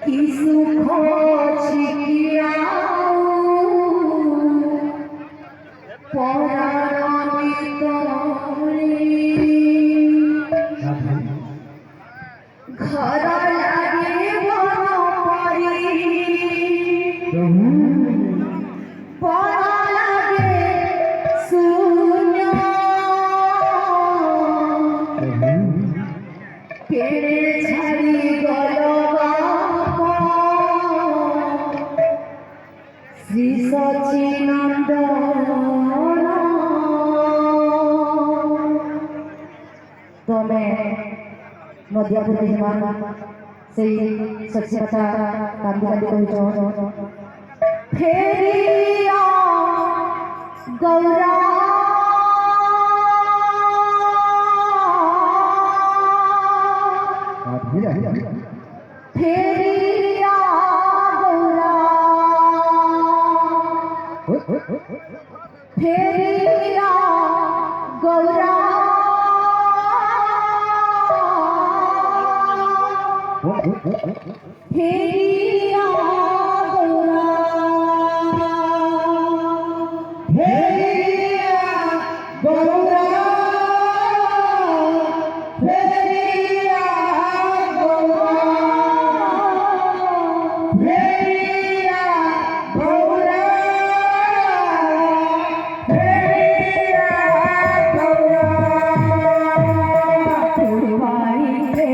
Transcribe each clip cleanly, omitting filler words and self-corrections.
কি সুখ ছিকিয়াও পরার ভিতরে ঘর লাগে বন পরি পরা লাগে শূন্য কেড়ে ছাড়ি গল শ্রী সচিনন্দন। तो मैं नदियापुर जिला से सच्ची कथा कांदी कांदी कहूँ फेरिया गौरा फेरिया गौरा फेरिया गौरा फेरिया गौरा फेरिया गौरा फेरिया गौरा फेरिया गौरा फेरिया गौरा फुलवाई रे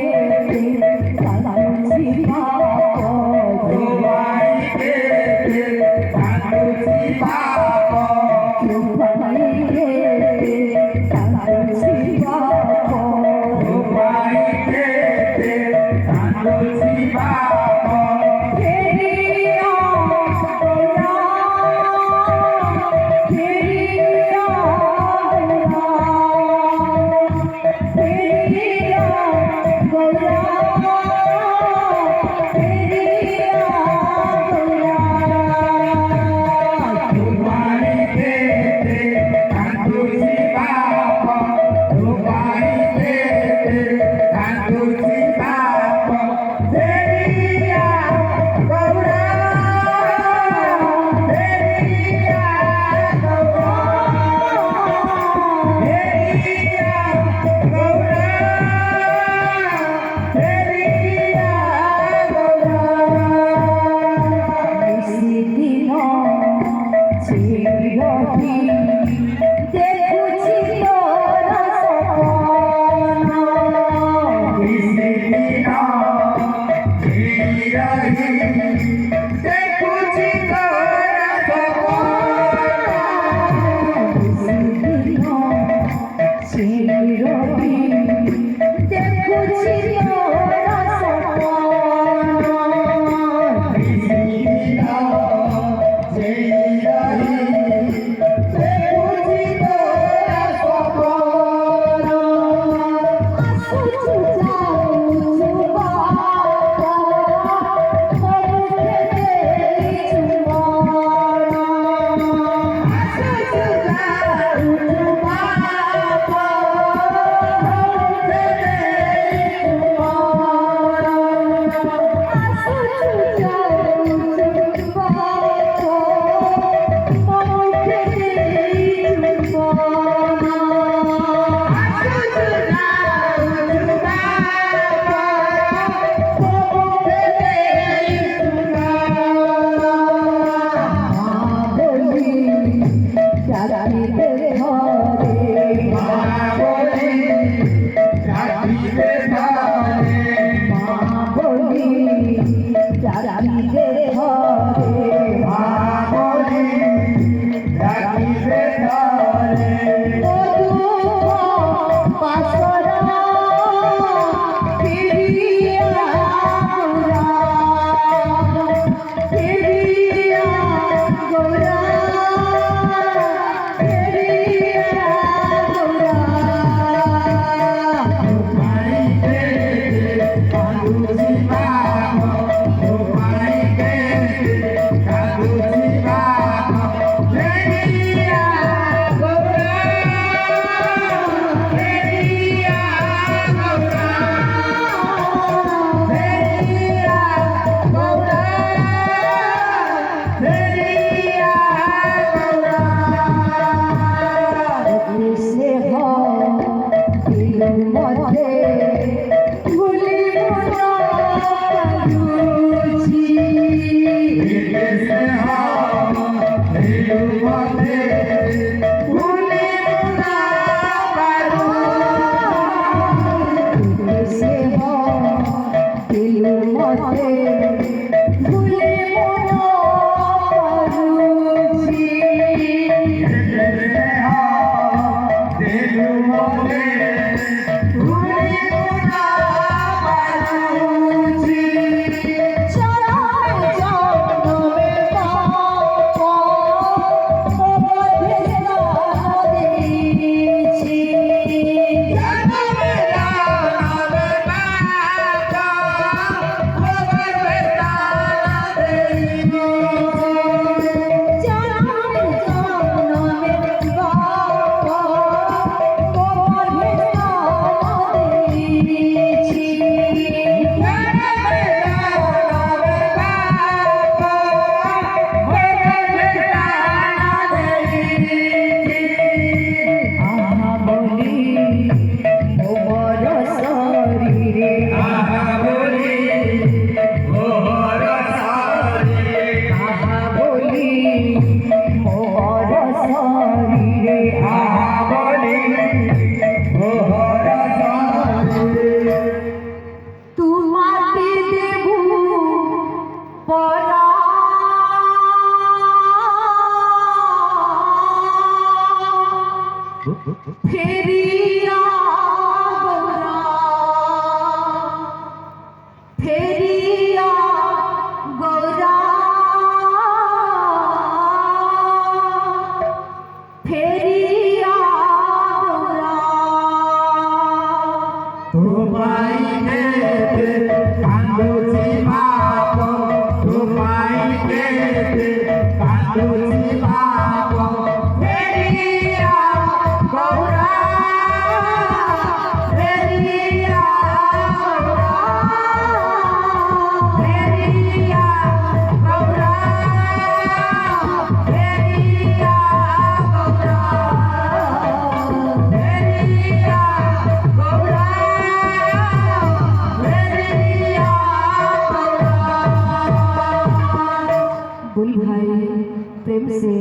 Bye. মতে ভুলে পারুছি फेरिया गोरा फेरिया गोरा फेरिया गोरा तू पाई के कांदोची बाप तू पाई के कांदोची बाप फेरिया गौरा फेरिया फेरिया गौरा फेरिया गौरा फेरिया गौरा फेरिया गौरा बोली भाई प्रेम से